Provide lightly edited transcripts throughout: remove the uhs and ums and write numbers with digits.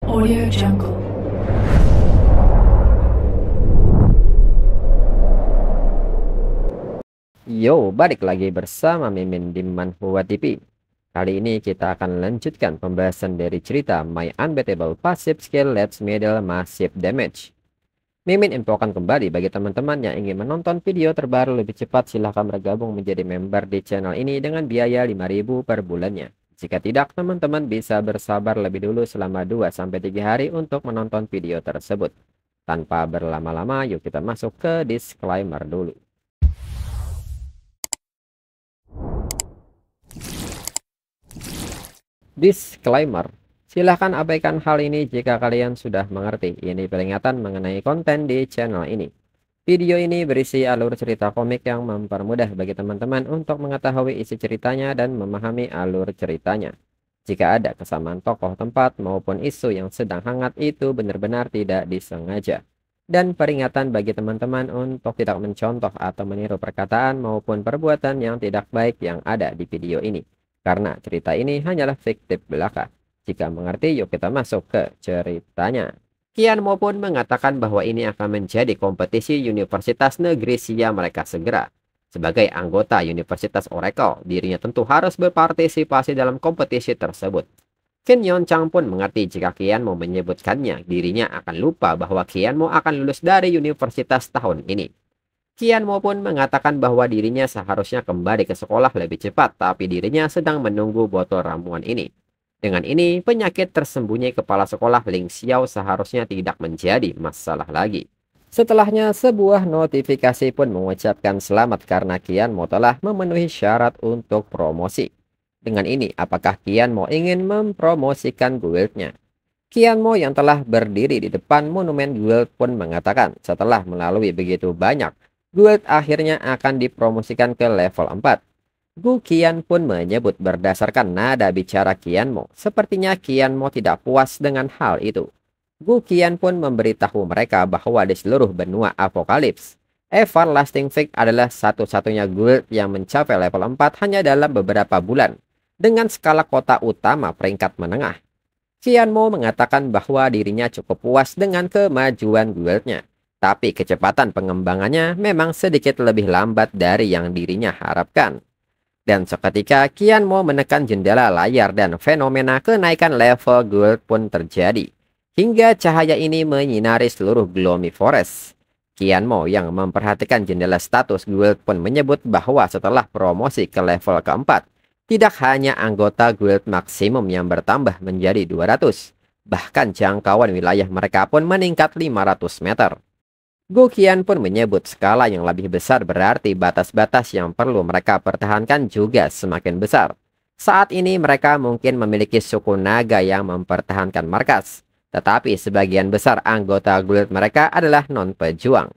Audio Jungle. Yo, balik lagi bersama Mimin di Manhwa TV. Kali ini kita akan lanjutkan pembahasan dari cerita My Unbeatable Passive Skill Lets Middle Massive Damage. Mimin infokan kembali bagi teman-teman yang ingin menonton video terbaru lebih cepat, silahkan bergabung menjadi member di channel ini dengan biaya 5.000 per bulannya. Jika tidak, teman-teman bisa bersabar lebih dulu selama 2-3 hari untuk menonton video tersebut. Tanpa berlama-lama, yuk kita masuk ke disclaimer dulu. Disclaimer, silahkan abaikan hal ini jika kalian sudah mengerti. Ini peringatan mengenai konten di channel ini. Video ini berisi alur cerita komik yang mempermudah bagi teman-teman untuk mengetahui isi ceritanya dan memahami alur ceritanya. Jika ada kesamaan tokoh, tempat, maupun isu yang sedang hangat, itu benar-benar tidak disengaja. Dan peringatan bagi teman-teman untuk tidak mencontoh atau meniru perkataan maupun perbuatan yang tidak baik yang ada di video ini. Karena cerita ini hanyalah fiktif belaka. Jika mengerti, yuk kita masuk ke ceritanya. Qian Mo pun mengatakan bahwa ini akan menjadi kompetisi Universitas Negeri Xia mereka segera. Sebagai anggota Universitas Oracle, dirinya tentu harus berpartisipasi dalam kompetisi tersebut. Qin Yon Chang pun mengerti jika Qian Mo menyebutkannya, dirinya akan lupa bahwa Qian Mo akan lulus dari universitas tahun ini. Qian Mo pun mengatakan bahwa dirinya seharusnya kembali ke sekolah lebih cepat, tapi dirinya sedang menunggu botol ramuan ini. Dengan ini, penyakit tersembunyi kepala sekolah Ling Xiao seharusnya tidak menjadi masalah lagi. Setelahnya, sebuah notifikasi pun mengucapkan selamat karena Qian Mo telah memenuhi syarat untuk promosi. Dengan ini, apakah Qian Mo ingin mempromosikan guildnya? Qian Mo yang telah berdiri di depan monumen guild pun mengatakan setelah melalui begitu banyak guild akhirnya akan dipromosikan ke level 4. Gu Qian pun menyebut berdasarkan nada bicara Qian Mo. Sepertinya Qian Mo tidak puas dengan hal itu. Gu Qian pun memberitahu mereka bahwa di seluruh benua Apokalips, Everlasting Fig adalah satu-satunya guild yang mencapai level 4 hanya dalam beberapa bulan, dengan skala kota utama peringkat menengah. Qian Mo mengatakan bahwa dirinya cukup puas dengan kemajuan guildnya. Tapi kecepatan pengembangannya memang sedikit lebih lambat dari yang dirinya harapkan. Dan seketika Qian Mo menekan jendela layar dan fenomena kenaikan level guild pun terjadi. Hingga cahaya ini menyinari seluruh Gloomy Forest. Qian Mo yang memperhatikan jendela status guild pun menyebut bahwa setelah promosi ke level keempat, tidak hanya anggota guild maksimum yang bertambah menjadi 200. Bahkan jangkauan wilayah mereka pun meningkat 500 meter. Gu Qian pun menyebut skala yang lebih besar berarti batas-batas yang perlu mereka pertahankan juga semakin besar. Saat ini mereka mungkin memiliki suku naga yang mempertahankan markas, tetapi sebagian besar anggota guild mereka adalah non-pejuang.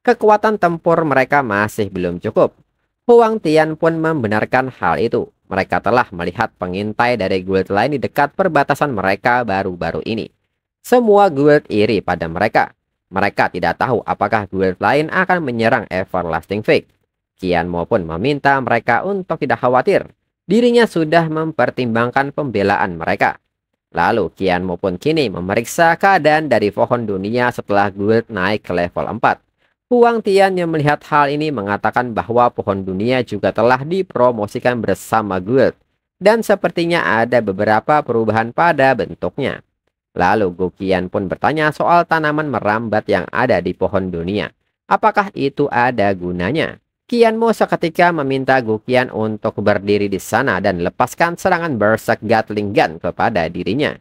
Kekuatan tempur mereka masih belum cukup. Huang Tian pun membenarkan hal itu. Mereka telah melihat pengintai dari guild lain di dekat perbatasan mereka baru-baru ini. Semua guild iri pada mereka. Mereka tidak tahu apakah guild lain akan menyerang Everlasting Fig. Qian Mo pun meminta mereka untuk tidak khawatir. Dirinya sudah mempertimbangkan pembelaan mereka. Lalu Qian Mo pun kini memeriksa keadaan dari pohon dunia setelah guild naik ke level 4. Huang Tian yang melihat hal ini mengatakan bahwa pohon dunia juga telah dipromosikan bersama guild. Dan sepertinya ada beberapa perubahan pada bentuknya. Lalu Gu Qian pun bertanya soal tanaman merambat yang ada di pohon dunia. Apakah itu ada gunanya? Qian Mo seketika meminta Gu Qian untuk berdiri di sana dan lepaskan serangan Berserk Gatling Gun kepada dirinya.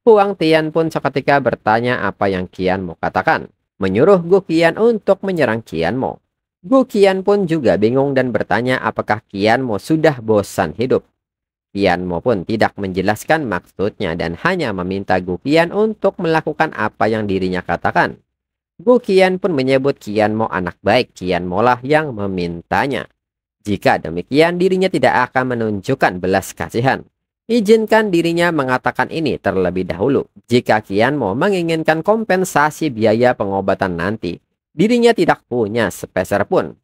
Huang Tian pun seketika bertanya apa yang Qian Mo katakan, menyuruh Gu Qian untuk menyerang Qian Mo. Gu Qian pun juga bingung dan bertanya apakah Qian Mo sudah bosan hidup. Qian Mo pun tidak menjelaskan maksudnya dan hanya meminta Gu Qian untuk melakukan apa yang dirinya katakan. Gu Qian pun menyebut Qian Mo anak baik, Qian Mo lah yang memintanya. Jika demikian dirinya tidak akan menunjukkan belas kasihan. Izinkan dirinya mengatakan ini terlebih dahulu. Jika Qian Mo menginginkan kompensasi biaya pengobatan nanti, dirinya tidak punya sepeser pun.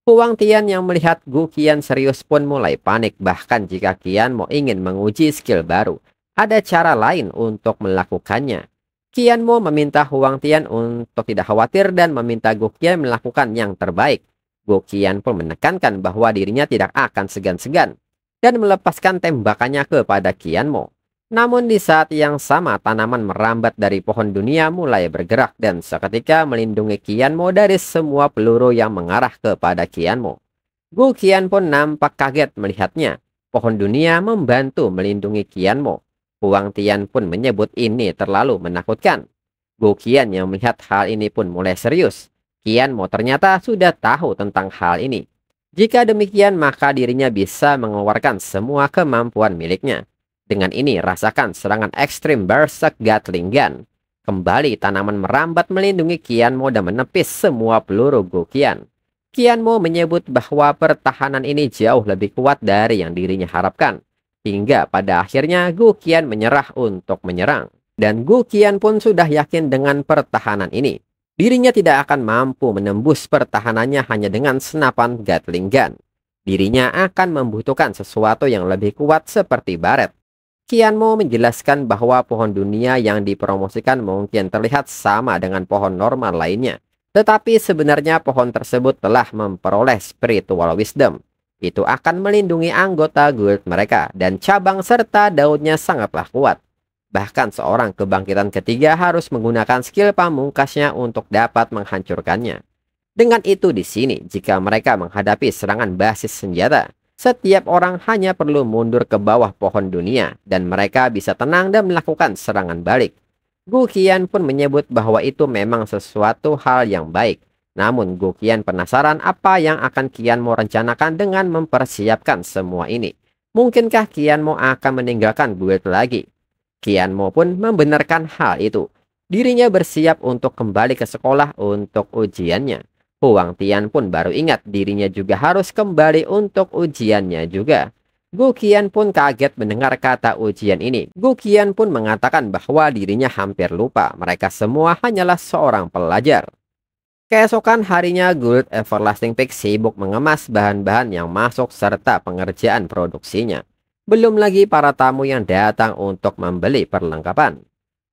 Huang Tian yang melihat Gu Qian serius pun mulai panik. Bahkan jika Qian Mo ingin menguji skill baru, ada cara lain untuk melakukannya. Qianmo meminta Huang Tian untuk tidak khawatir dan meminta Gu Qian melakukan yang terbaik. Gu Qian pun menekankan bahwa dirinya tidak akan segan-segan dan melepaskan tembakannya kepada Qianmo. Namun di saat yang sama tanaman merambat dari pohon dunia mulai bergerak dan seketika melindungi Qianmo dari semua peluru yang mengarah kepada Qianmo. Gu Qian pun nampak kaget melihatnya. Pohon dunia membantu melindungi Qianmo. Huang Tian pun menyebut ini terlalu menakutkan. Gu Qian yang melihat hal ini pun mulai serius. Qianmo ternyata sudah tahu tentang hal ini. Jika demikian maka dirinya bisa mengeluarkan semua kemampuan miliknya. Dengan ini rasakan serangan ekstrim Berserk Gatling Gun. Kembali tanaman merambat melindungi Qianmo dan menepis semua peluru Gu Qian. Qianmo menyebut bahwa pertahanan ini jauh lebih kuat dari yang dirinya harapkan. Hingga pada akhirnya Gu Qian menyerah untuk menyerang. Dan Gu Qian pun sudah yakin dengan pertahanan ini. Dirinya tidak akan mampu menembus pertahanannya hanya dengan senapan Gatling Gun. Dirinya akan membutuhkan sesuatu yang lebih kuat seperti baret. Qianmo menjelaskan bahwa pohon dunia yang dipromosikan mungkin terlihat sama dengan pohon normal lainnya. Tetapi sebenarnya pohon tersebut telah memperoleh spiritual wisdom. Itu akan melindungi anggota guild mereka dan cabang serta daunnya sangatlah kuat. Bahkan seorang kebangkitan ketiga harus menggunakan skill pamungkasnya untuk dapat menghancurkannya. Dengan itu di sini, jika mereka menghadapi serangan basis senjata, setiap orang hanya perlu mundur ke bawah pohon dunia dan mereka bisa tenang dan melakukan serangan balik. Gu Qian pun menyebut bahwa itu memang sesuatu hal yang baik. Namun Gu Qian penasaran apa yang akan Qianmo rencanakan dengan mempersiapkan semua ini. Mungkinkah Qianmo akan meninggalkan guild lagi? Qianmo pun membenarkan hal itu. Dirinya bersiap untuk kembali ke sekolah untuk ujiannya. Huang Tian pun baru ingat dirinya juga harus kembali untuk ujiannya juga. Gu Qian pun kaget mendengar kata ujian ini. Gu Qian pun mengatakan bahwa dirinya hampir lupa mereka semua hanyalah seorang pelajar. Keesokan harinya Guild Everlasting Peak sibuk mengemas bahan-bahan yang masuk serta pengerjaan produksinya. Belum lagi para tamu yang datang untuk membeli perlengkapan.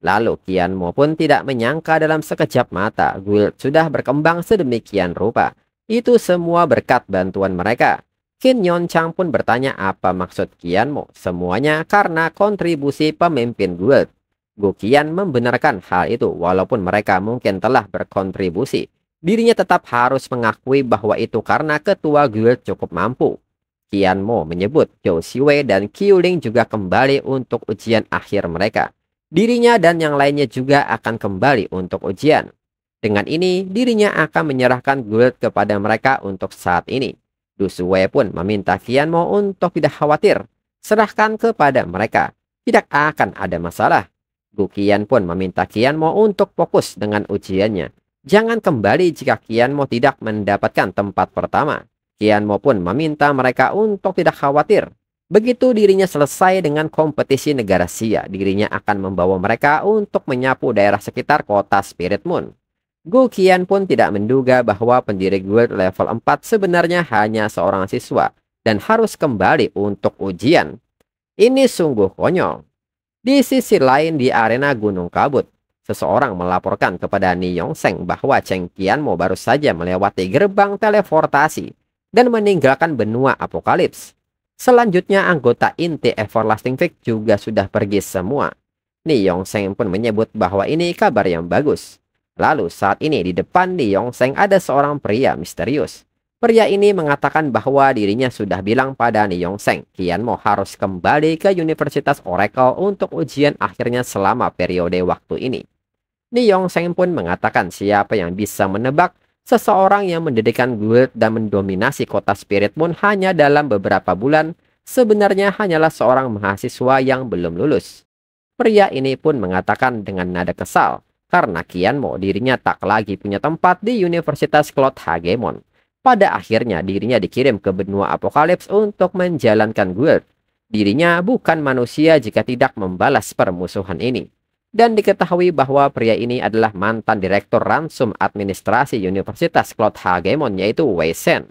Lalu Qianmo pun tidak menyangka dalam sekejap mata Guild sudah berkembang sedemikian rupa. Itu semua berkat bantuan mereka. Qin Yonchang pun bertanya apa maksud Qianmo. Semuanya karena kontribusi pemimpin Guild. Gu Qian membenarkan hal itu walaupun mereka mungkin telah berkontribusi. Dirinya tetap harus mengakui bahwa itu karena ketua guild cukup mampu. Qianmo menyebut Zhou Xiwei dan Qiu Ling juga kembali untuk ujian akhir mereka. Dirinya dan yang lainnya juga akan kembali untuk ujian. Dengan ini, dirinya akan menyerahkan guild kepada mereka untuk saat ini. Du Shuwei pun meminta Qianmo untuk tidak khawatir. Serahkan kepada mereka. Tidak akan ada masalah. Gu Qian pun meminta Qianmo untuk fokus dengan ujiannya. Jangan kembali jika Qianmo tidak mendapatkan tempat pertama. Qianmo pun meminta mereka untuk tidak khawatir. Begitu dirinya selesai dengan kompetisi negara Xia, dirinya akan membawa mereka untuk menyapu daerah sekitar kota Spirit Moon. Gu Qian pun tidak menduga bahwa pendiri guild level 4 sebenarnya hanya seorang siswa dan harus kembali untuk ujian. Ini sungguh konyol. Di sisi lain di arena Gunung Kabut, seseorang melaporkan kepada Ni Yongsheng bahwa Cheng Qianmo baru saja melewati gerbang teleportasi dan meninggalkan benua apokalips. Selanjutnya anggota inti Everlasting Peak juga sudah pergi semua. Ni Yongsheng pun menyebut bahwa ini kabar yang bagus. Lalu saat ini di depan Ni Yongsheng ada seorang pria misterius. Pria ini mengatakan bahwa dirinya sudah bilang pada Ni Yongsheng, Qianmo harus kembali ke Universitas Oracle untuk ujian akhirnya selama periode waktu ini. Ni Yongsheng pun mengatakan siapa yang bisa menebak seseorang yang mendirikan guild dan mendominasi kota Spirit Moon hanya dalam beberapa bulan sebenarnya hanyalah seorang mahasiswa yang belum lulus. Pria ini pun mengatakan dengan nada kesal karena Qianmo dirinya tak lagi punya tempat di Universitas Cloud Hagemon. Pada akhirnya dirinya dikirim ke benua apokalips untuk menjalankan guild. Dirinya bukan manusia jika tidak membalas permusuhan ini. Dan diketahui bahwa pria ini adalah mantan direktur ransum administrasi Universitas Cloud Hagemon yaitu Wei Shen.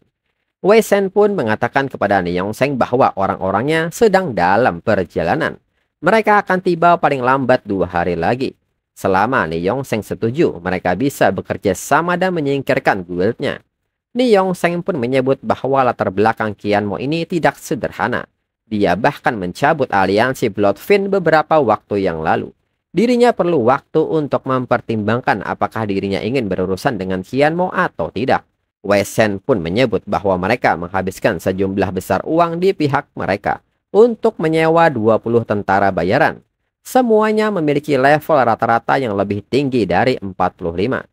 Wei Shen pun mengatakan kepada Ni Yongsheng bahwa orang-orangnya sedang dalam perjalanan. Mereka akan tiba paling lambat 2 hari lagi. Selama Ni Yongseng setuju, mereka bisa bekerja sama dan menyingkirkan guildnya. Ni Yongseng pun menyebut bahwa latar belakang Qianmo ini tidak sederhana. Dia bahkan mencabut aliansi Bloodfin beberapa waktu yang lalu. Dirinya perlu waktu untuk mempertimbangkan apakah dirinya ingin berurusan dengan Qianmo atau tidak. Wei Shen pun menyebut bahwa mereka menghabiskan sejumlah besar uang di pihak mereka untuk menyewa 20 tentara bayaran. Semuanya memiliki level rata-rata yang lebih tinggi dari 45.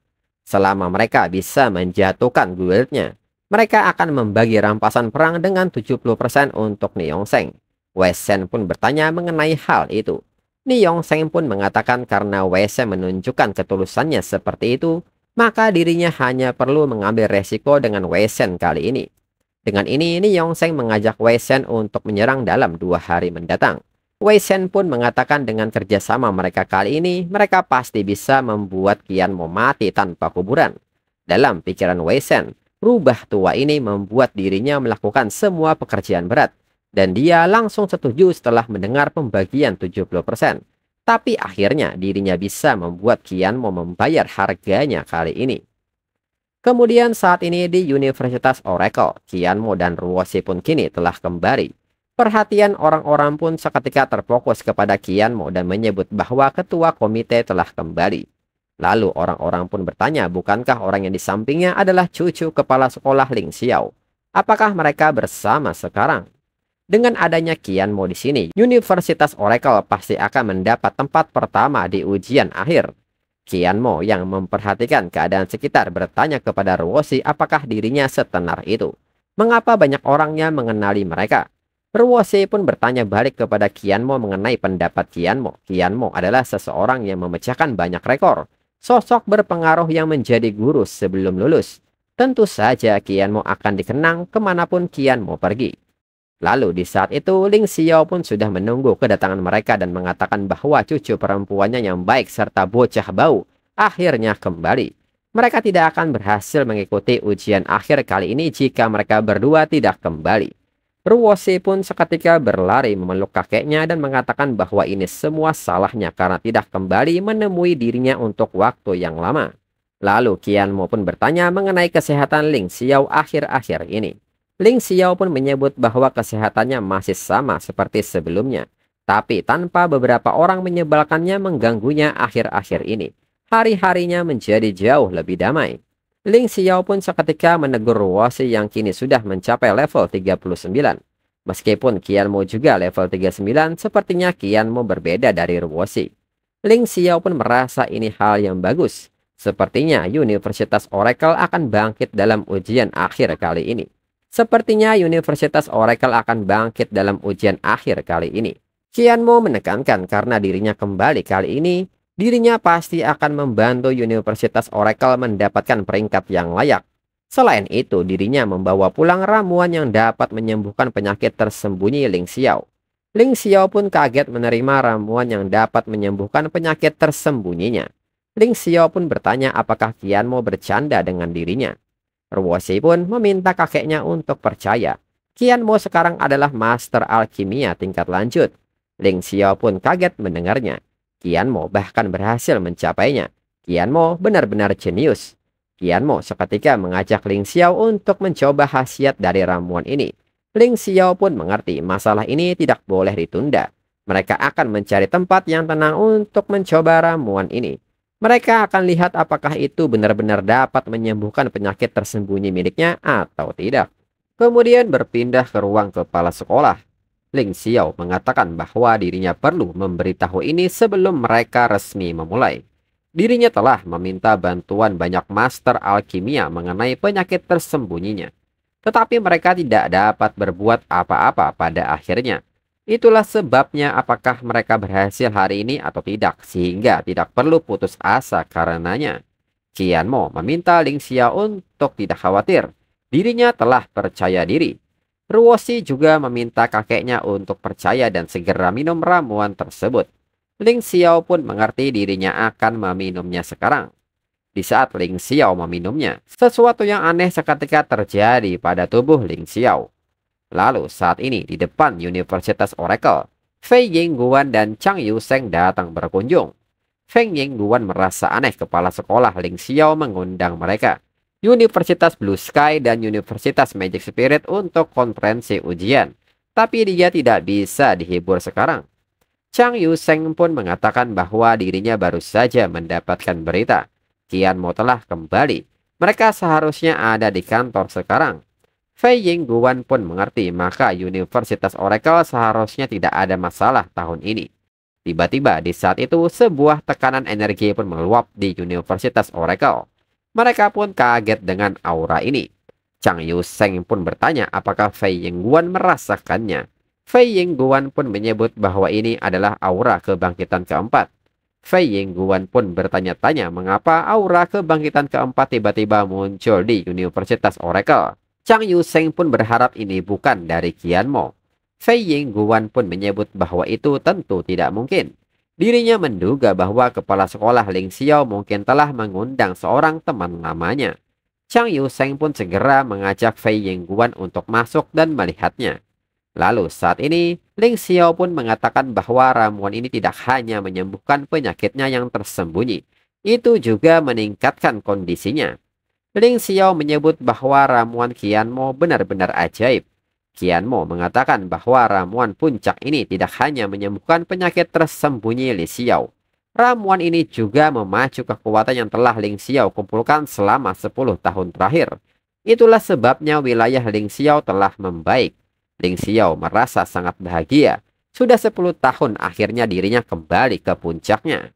Selama mereka bisa menjatuhkan guildnya, mereka akan membagi rampasan perang dengan 70% untuk Ni Yongseng. Wei Shen pun bertanya mengenai hal itu. Ni Yongseng pun mengatakan karena Wei Shen menunjukkan ketulusannya seperti itu, maka dirinya hanya perlu mengambil resiko dengan Wei Shen kali ini. Dengan ini, Ni Yongseng mengajak Wei Shen untuk menyerang dalam 2 hari mendatang. Wei Shen pun mengatakan dengan kerjasama mereka kali ini, mereka pasti bisa membuat Qianmo mati tanpa kuburan. Dalam pikiran Wei Shen, rubah tua ini membuat dirinya melakukan semua pekerjaan berat. Dan dia langsung setuju setelah mendengar pembagian 70%. Tapi akhirnya dirinya bisa membuat Qianmo membayar harganya kali ini. Kemudian saat ini di Universitas Oracle, Qianmo dan Ruoshi pun kini telah kembali. Perhatian orang-orang pun seketika terfokus kepada Qianmo dan menyebut bahwa ketua komite telah kembali. Lalu orang-orang pun bertanya, bukankah orang yang di sampingnya adalah cucu kepala sekolah Ling Xiao? Apakah mereka bersama sekarang? Dengan adanya Qianmo di sini, Universitas Oracle pasti akan mendapat tempat pertama di ujian akhir. Qianmo yang memperhatikan keadaan sekitar bertanya kepada Ruoshi apakah dirinya setenar itu. Mengapa banyak orangnya mengenali mereka? Ruoshi pun bertanya balik kepada Qianmo mengenai pendapat Qianmo. Qianmo adalah seseorang yang memecahkan banyak rekor. Sosok berpengaruh yang menjadi guru sebelum lulus. Tentu saja Qianmo akan dikenang kemanapun Qianmo pergi. Lalu di saat itu Ling Xiao pun sudah menunggu kedatangan mereka dan mengatakan bahwa cucu perempuannya yang baik serta bocah bau akhirnya kembali. Mereka tidak akan berhasil mengikuti ujian akhir kali ini jika mereka berdua tidak kembali. Ruoshi pun seketika berlari memeluk kakeknya dan mengatakan bahwa ini semua salahnya karena tidak kembali menemui dirinya untuk waktu yang lama. Lalu Qianmo pun bertanya mengenai kesehatan Ling Xiao akhir-akhir ini. Ling Xiao pun menyebut bahwa kesehatannya masih sama seperti sebelumnya, tapi tanpa beberapa orang menyebalkannya mengganggunya akhir-akhir ini. Hari-harinya menjadi jauh lebih damai. Ling Xiao pun seketika menegur Ruoshi yang kini sudah mencapai level 39. Meskipun Qianmo juga level 39, sepertinya Qianmo berbeda dari Ruoshi. Ling Xiao pun merasa ini hal yang bagus. Sepertinya Universitas Oracle akan bangkit dalam ujian akhir kali ini. Qianmo menekankan karena dirinya kembali kali ini, dirinya pasti akan membantu Universitas Oracle mendapatkan peringkat yang layak. Selain itu, dirinya membawa pulang ramuan yang dapat menyembuhkan penyakit tersembunyi Ling Xiao. Ling Xiao pun kaget menerima ramuan yang dapat menyembuhkan penyakit tersembunyinya. Ling Xiao pun bertanya apakah Qianmo bercanda dengan dirinya. Ruoshi pun meminta kakeknya untuk percaya. Qianmo sekarang adalah master alkimia tingkat lanjut. Ling Xiao pun kaget mendengarnya. Qianmo bahkan berhasil mencapainya. Qianmo benar-benar jenius. Qianmo seketika mengajak Ling Xiao untuk mencoba khasiat dari ramuan ini. Ling Xiao pun mengerti masalah ini tidak boleh ditunda. Mereka akan mencari tempat yang tenang untuk mencoba ramuan ini. Mereka akan lihat apakah itu benar-benar dapat menyembuhkan penyakit tersembunyi miliknya atau tidak. Kemudian berpindah ke ruang kepala sekolah. Ling Xiao mengatakan bahwa dirinya perlu memberitahu ini sebelum mereka resmi memulai. Dirinya telah meminta bantuan banyak master alkimia mengenai penyakit tersembunyinya. Tetapi mereka tidak dapat berbuat apa-apa pada akhirnya. Itulah sebabnya apakah mereka berhasil hari ini atau tidak, sehingga tidak perlu putus asa karenanya. Qianmo meminta Ling Xiao untuk tidak khawatir. Dirinya telah percaya diri. Ruoshi juga meminta kakeknya untuk percaya dan segera minum ramuan tersebut. Ling Xiao pun mengerti dirinya akan meminumnya sekarang. Di saat Ling Xiao meminumnya, sesuatu yang aneh seketika terjadi pada tubuh Ling Xiao. Lalu saat ini di depan Universitas Oracle, Fei Yingguan dan Chang Yusheng datang berkunjung. Feng Yingguan merasa aneh kepala sekolah Ling Xiao mengundang mereka, Universitas Blue Sky dan Universitas Magic Spirit untuk konferensi ujian. Tapi dia tidak bisa dihibur sekarang. Chang Yuseng pun mengatakan bahwa dirinya baru saja mendapatkan berita Qian Mo telah kembali. Mereka seharusnya ada di kantor sekarang. Fei Yingguan pun mengerti maka Universitas Oracle seharusnya tidak ada masalah tahun ini. Tiba-tiba di saat itu sebuah tekanan energi pun meluap di Universitas Oracle. Mereka pun kaget dengan aura ini. Chang Yuseng pun bertanya apakah Fei Yingguan merasakannya. Fei Yingguan pun menyebut bahwa ini adalah aura kebangkitan keempat. Fei Yingguan pun bertanya-tanya mengapa aura kebangkitan keempat tiba-tiba muncul di Universitas Oracle. Chang Yuseng pun berharap ini bukan dari Qian Mo. Fei Yingguan pun menyebut bahwa itu tentu tidak mungkin. Dirinya menduga bahwa kepala sekolah Ling Xiao mungkin telah mengundang seorang teman lamanya. Chang Yuseng pun segera mengajak Fei Yingguan untuk masuk dan melihatnya. Lalu saat ini, Ling Xiao pun mengatakan bahwa ramuan ini tidak hanya menyembuhkan penyakitnya yang tersembunyi, itu juga meningkatkan kondisinya. Ling Xiao menyebut bahwa ramuan Qian Mo benar-benar ajaib. Qian Mo mengatakan bahwa ramuan puncak ini tidak hanya menyembuhkan penyakit tersembunyi Li Xiao. Ramuan ini juga memacu kekuatan yang telah Ling Xiao kumpulkan selama 10 tahun terakhir. Itulah sebabnya wilayah Ling Xiao telah membaik. Ling Xiao merasa sangat bahagia. Sudah 10 tahun akhirnya dirinya kembali ke puncaknya.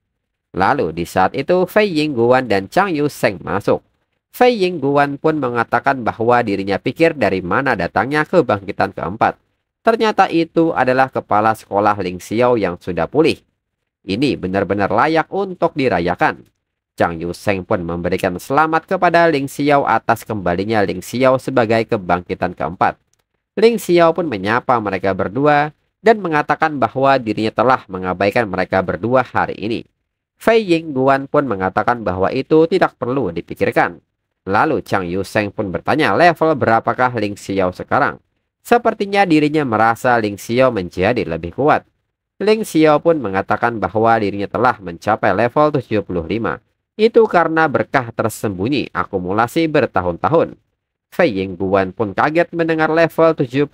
Lalu di saat itu Fei Yingguan dan Chang Yuseng masuk. Fei Yingguan pun mengatakan bahwa dirinya pikir dari mana datangnya kebangkitan keempat. Ternyata itu adalah kepala sekolah Ling Xiao yang sudah pulih. Ini benar-benar layak untuk dirayakan. Chang Yuseng pun memberikan selamat kepada Ling Xiao atas kembalinya Ling Xiao sebagai kebangkitan keempat. Ling Xiao pun menyapa mereka berdua dan mengatakan bahwa dirinya telah mengabaikan mereka berdua hari ini. Fei Yingguan pun mengatakan bahwa itu tidak perlu dipikirkan. Lalu Chang Yuseng pun bertanya level berapakah Ling Xiao sekarang. Sepertinya dirinya merasa Ling Xiao menjadi lebih kuat. Ling Xiao pun mengatakan bahwa dirinya telah mencapai level 75. Itu karena berkah tersembunyi akumulasi bertahun-tahun. Fei Yingguan pun kaget mendengar level 75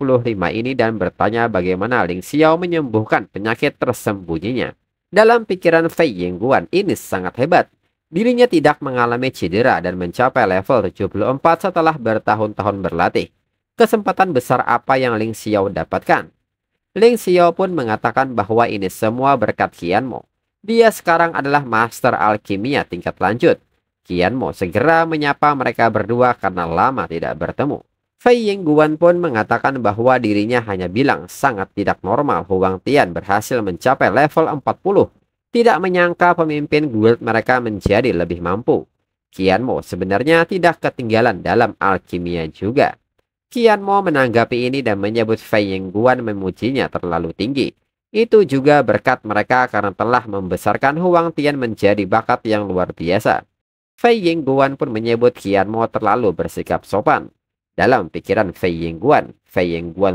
ini dan bertanya bagaimana Ling Xiao menyembuhkan penyakit tersembunyinya. Dalam pikiran Fei Yingguan ini sangat hebat. Dirinya tidak mengalami cedera dan mencapai level 74 setelah bertahun-tahun berlatih. Kesempatan besar apa yang Ling Xiao dapatkan? Ling Xiao pun mengatakan bahwa ini semua berkat Qian Mo. Dia sekarang adalah master alkimia tingkat lanjut. Qian Mo segera menyapa mereka berdua karena lama tidak bertemu. Fei Yingguan pun mengatakan bahwa dirinya hanya bilang sangat tidak normal Huang Tian berhasil mencapai level 40. Tidak menyangka pemimpin guild mereka menjadi lebih mampu. Qian Mo sebenarnya tidak ketinggalan dalam alkimia juga. Qian Mo menanggapi ini dan menyebut Fei Yingguan memujinya terlalu tinggi. Itu juga berkat mereka karena telah membesarkan Huang Tian menjadi bakat yang luar biasa. Fei Yingguan pun menyebut Qian Mo terlalu bersikap sopan. Dalam pikiran Fei Yingguan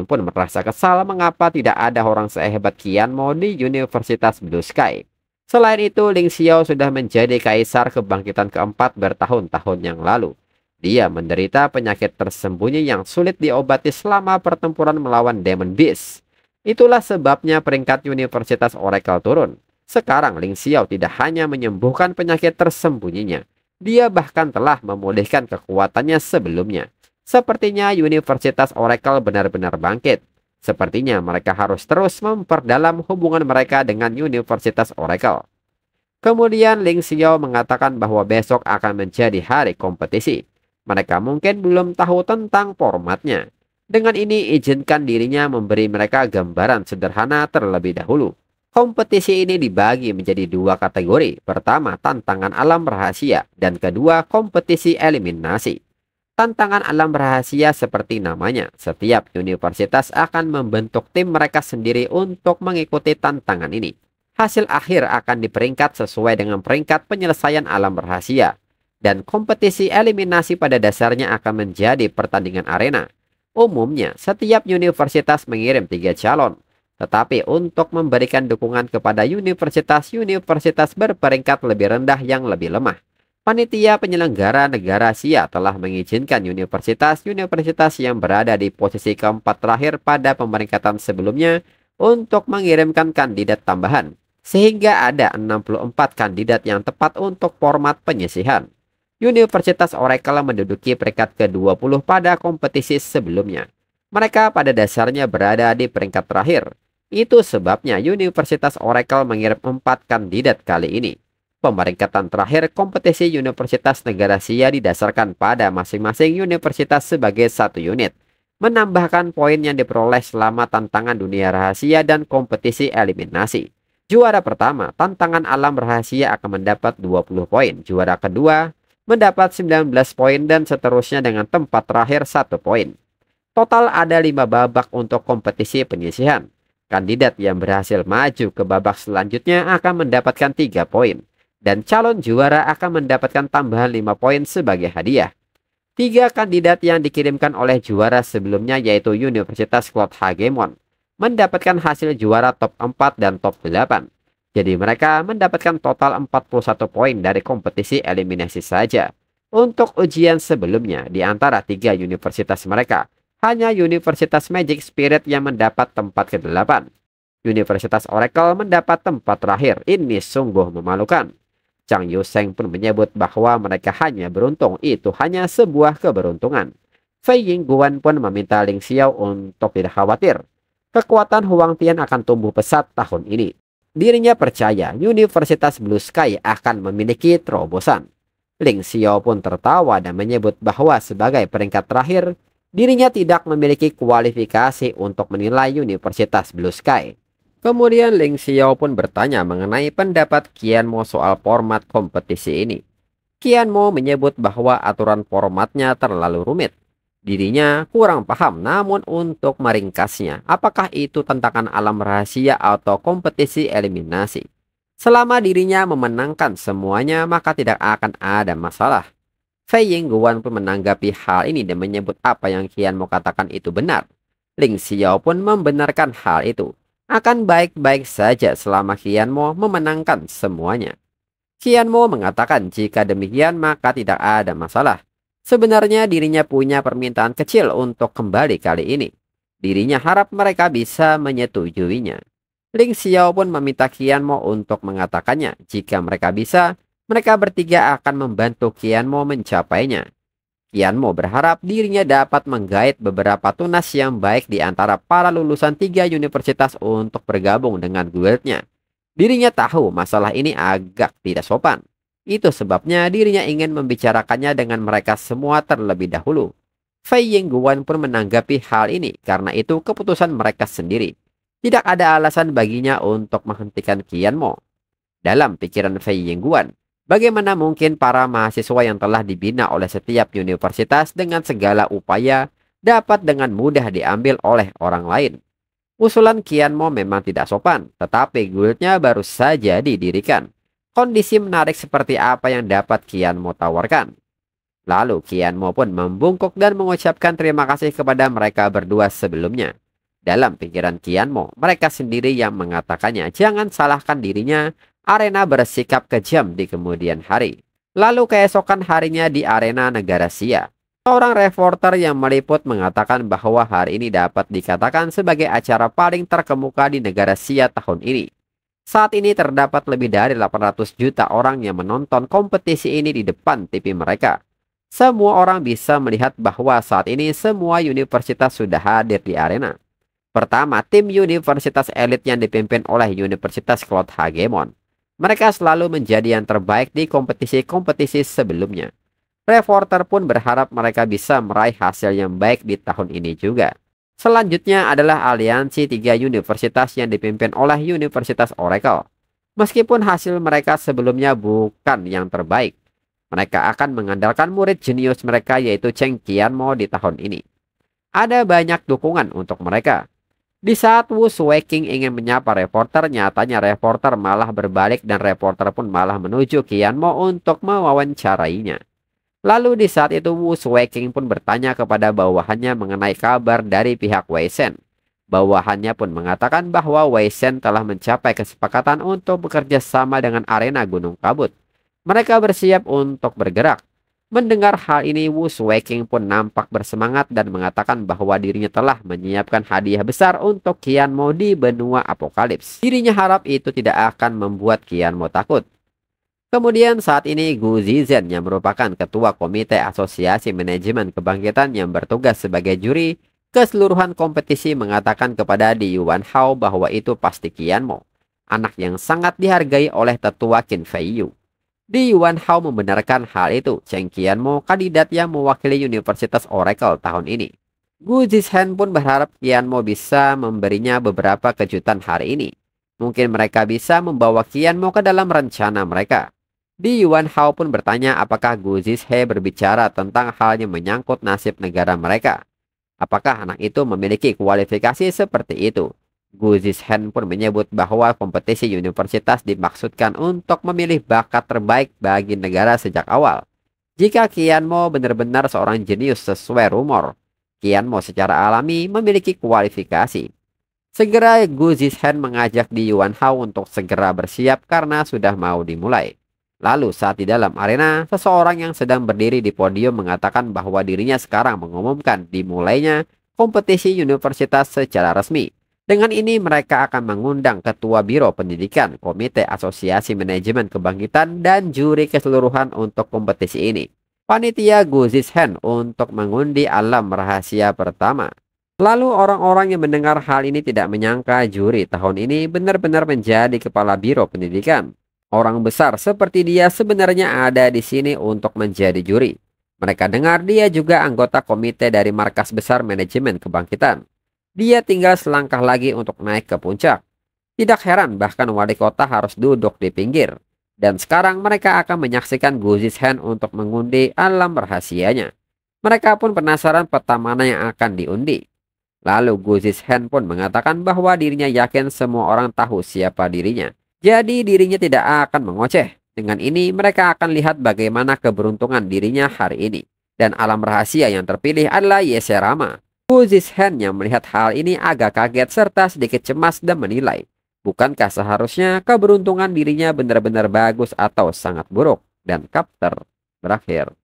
pun merasa kesal mengapa tidak ada orang sehebat Qian Mo di Universitas Blue Sky. Selain itu, Ling Xiao sudah menjadi kaisar kebangkitan keempat bertahun-tahun yang lalu. Dia menderita penyakit tersembunyi yang sulit diobati selama pertempuran melawan Demon Beast. Itulah sebabnya peringkat Universitas Oracle turun. Sekarang Ling Xiao tidak hanya menyembuhkan penyakit tersembunyinya, dia bahkan telah memulihkan kekuatannya sebelumnya. Sepertinya Universitas Oracle benar-benar bangkit. Sepertinya mereka harus terus memperdalam hubungan mereka dengan Universitas Oracle. Kemudian Ling Xiao mengatakan bahwa besok akan menjadi hari kompetisi. Mereka mungkin belum tahu tentang formatnya. Dengan ini izinkan dirinya memberi mereka gambaran sederhana terlebih dahulu. Kompetisi ini dibagi menjadi dua kategori. Pertama, tantangan alam rahasia. Dan kedua, kompetisi eliminasi. Tantangan alam rahasia seperti namanya, setiap universitas akan membentuk tim mereka sendiri untuk mengikuti tantangan ini. Hasil akhir akan diperingkat sesuai dengan peringkat penyelesaian alam rahasia. Dan kompetisi eliminasi pada dasarnya akan menjadi pertandingan arena. Umumnya, setiap universitas mengirim 3 calon. tetapi untuk memberikan dukungan kepada universitas-universitas berperingkat lebih rendah yang lebih lemah. Panitia penyelenggara negara Asia telah mengizinkan universitas-universitas yang berada di posisi keempat terakhir pada pemeringkatan sebelumnya untuk mengirimkan kandidat tambahan, sehingga ada 64 kandidat yang tepat untuk format penyisihan. Universitas Oracle menduduki peringkat ke-20 pada kompetisi sebelumnya. Mereka pada dasarnya berada di peringkat terakhir. Itu sebabnya Universitas Oracle mengirim 4 kandidat kali ini. Pemeringkatan terakhir kompetisi Universitas Negara Asia didasarkan pada masing-masing universitas sebagai satu unit, menambahkan poin yang diperoleh selama tantangan dunia rahasia dan kompetisi eliminasi. Juara pertama, tantangan alam rahasia akan mendapat 20 poin, juara kedua mendapat 19 poin dan seterusnya dengan tempat terakhir 1 poin. Total ada 5 babak untuk kompetisi penyisihan. Kandidat yang berhasil maju ke babak selanjutnya akan mendapatkan 3 poin. Dan calon juara akan mendapatkan tambahan 5 poin sebagai hadiah. 3 kandidat yang dikirimkan oleh juara sebelumnya yaitu Universitas Cloud Hagemon mendapatkan hasil juara top 4 dan top 8. Jadi mereka mendapatkan total 41 poin dari kompetisi eliminasi saja. Untuk ujian sebelumnya di antara 3 universitas mereka, hanya Universitas Magic Spirit yang mendapat tempat ke-8. Universitas Oracle mendapat tempat terakhir. Ini sungguh memalukan. Chang Yuseng pun menyebut bahwa mereka hanya beruntung, itu hanya sebuah keberuntungan. Fei Yingguan pun meminta Ling Xiao untuk tidak khawatir. Kekuatan Huang Tian akan tumbuh pesat tahun ini. Dirinya percaya Universitas Blue Sky akan memiliki terobosan. Ling Xiao pun tertawa dan menyebut bahwa sebagai peringkat terakhir, dirinya tidak memiliki kualifikasi untuk menilai Universitas Blue Sky. Kemudian Ling Xiao pun bertanya mengenai pendapat Qian Mo soal format kompetisi ini. Qian Mo menyebut bahwa aturan formatnya terlalu rumit. Dirinya kurang paham, namun untuk meringkasnya, apakah itu tantangan alam rahasia atau kompetisi eliminasi? Selama dirinya memenangkan semuanya, maka tidak akan ada masalah. Fei Yingguan pun menanggapi hal ini dan menyebut apa yang Qian Mo katakan itu benar. Ling Xiao pun membenarkan hal itu. Akan baik-baik saja selama Qian Mo memenangkan semuanya. Qian Mo mengatakan jika demikian maka tidak ada masalah. Sebenarnya dirinya punya permintaan kecil untuk kembali kali ini. Dirinya harap mereka bisa menyetujuinya. Ling Xiao pun meminta Qian Mo untuk mengatakannya. Jika mereka bisa, mereka bertiga akan membantu Qian Mo mencapainya. Qian Mo berharap dirinya dapat menggait beberapa tunas yang baik di antara para lulusan 3 universitas untuk bergabung dengan guildnya. Dirinya tahu masalah ini agak tidak sopan. Itu sebabnya dirinya ingin membicarakannya dengan mereka semua terlebih dahulu. Fei Yingguan pun menanggapi hal ini karena itu keputusan mereka sendiri. Tidak ada alasan baginya untuk menghentikan Qian Mo. Dalam pikiran Fei Yingguan, bagaimana mungkin para mahasiswa yang telah dibina oleh setiap universitas dengan segala upaya dapat dengan mudah diambil oleh orang lain? Usulan Qian Mo memang tidak sopan, tetapi guildnya baru saja didirikan. Kondisi menarik seperti apa yang dapat Qian Mo tawarkan? Lalu Qian Mo pun membungkuk dan mengucapkan terima kasih kepada mereka berdua sebelumnya. Dalam pikiran Qian Mo, mereka sendiri yang mengatakannya, jangan salahkan dirinya. Arena bersikap kejam di kemudian hari. Lalu keesokan harinya di arena negara Asia, seorang reporter yang meliput mengatakan bahwa hari ini dapat dikatakan sebagai acara paling terkemuka di negara Asia tahun ini. Saat ini terdapat lebih dari 800 juta orang yang menonton kompetisi ini di depan TV mereka. Semua orang bisa melihat bahwa saat ini semua universitas sudah hadir di arena. Pertama, tim universitas elit yang dipimpin oleh Universitas Cloud Hagemon. Mereka selalu menjadi yang terbaik di kompetisi-kompetisi sebelumnya. Reporter pun berharap mereka bisa meraih hasil yang baik di tahun ini juga. Selanjutnya adalah aliansi 3 universitas yang dipimpin oleh Universitas Oracle. Meskipun hasil mereka sebelumnya bukan yang terbaik, mereka akan mengandalkan murid jenius mereka yaitu Cheng Qianmo di tahun ini. Ada banyak dukungan untuk mereka. Di saat Wu Sueking ingin menyapa reporter, nyatanya reporter malah berbalik dan reporter pun malah menuju Qian Mo untuk mewawancarainya. Lalu di saat itu Wu Sueking pun bertanya kepada bawahannya mengenai kabar dari pihak Wei Shen. Bawahannya pun mengatakan bahwa Wei Shen telah mencapai kesepakatan untuk bekerja sama dengan arena Gunung Kabut. Mereka bersiap untuk bergerak. Mendengar hal ini, Wu Suiqing pun nampak bersemangat dan mengatakan bahwa dirinya telah menyiapkan hadiah besar untuk Qian Mo di benua apokalips. Dirinya harap itu tidak akan membuat Qian Mo takut. Kemudian saat ini Gu Zizhen yang merupakan ketua komite asosiasi manajemen kebangkitan yang bertugas sebagai juri keseluruhan kompetisi mengatakan kepada Di Yuan Hao bahwa itu pasti Qian Mo, anak yang sangat dihargai oleh tetua Qin Fei Yu. Di Yuan Hao membenarkan hal itu. Cheng Qianmo, kandidat yang mewakili Universitas Oracle tahun ini. Gu Zizhen pun berharap Qianmo bisa memberinya beberapa kejutan hari ini. Mungkin mereka bisa membawa Qianmo ke dalam rencana mereka. Di Yuan Hao pun bertanya apakah Gu Zizhen berbicara tentang hal yang menyangkut nasib negara mereka. Apakah anak itu memiliki kualifikasi seperti itu? Gu Zizhen pun menyebut bahwa kompetisi universitas dimaksudkan untuk memilih bakat terbaik bagi negara sejak awal. Jika Qian Mo benar-benar seorang jenius sesuai rumor, Qian Mo secara alami memiliki kualifikasi. Segera Gu Zizhen mengajak Di Yuan Hao untuk segera bersiap karena sudah mau dimulai. Lalu saat di dalam arena, seseorang yang sedang berdiri di podium mengatakan bahwa dirinya sekarang mengumumkan dimulainya kompetisi universitas secara resmi. Dengan ini mereka akan mengundang Ketua Biro Pendidikan, Komite Asosiasi Manajemen Kebangkitan, dan juri keseluruhan untuk kompetisi ini. Panitia Gu Zizhen untuk mengundi alam rahasia pertama. Lalu orang-orang yang mendengar hal ini tidak menyangka juri tahun ini benar-benar menjadi Kepala Biro Pendidikan. Orang besar seperti dia sebenarnya ada di sini untuk menjadi juri. Mereka dengar dia juga anggota komite dari Markas Besar Manajemen Kebangkitan. Dia tinggal selangkah lagi untuk naik ke puncak. Tidak heran bahkan wali kota harus duduk di pinggir. Dan sekarang mereka akan menyaksikan Gu Zizhen untuk mengundi alam rahasianya. Mereka pun penasaran peta mana yang akan diundi. Lalu Gu Zizhen pun mengatakan bahwa dirinya yakin semua orang tahu siapa dirinya. Jadi dirinya tidak akan mengoceh. Dengan ini mereka akan lihat bagaimana keberuntungan dirinya hari ini. Dan alam rahasia yang terpilih adalah Yeshe Rama. Gu Zizhen yang melihat hal ini agak kaget serta sedikit cemas dan menilai. Bukankah seharusnya keberuntungan dirinya benar-benar bagus atau sangat buruk? Dan chapter berakhir.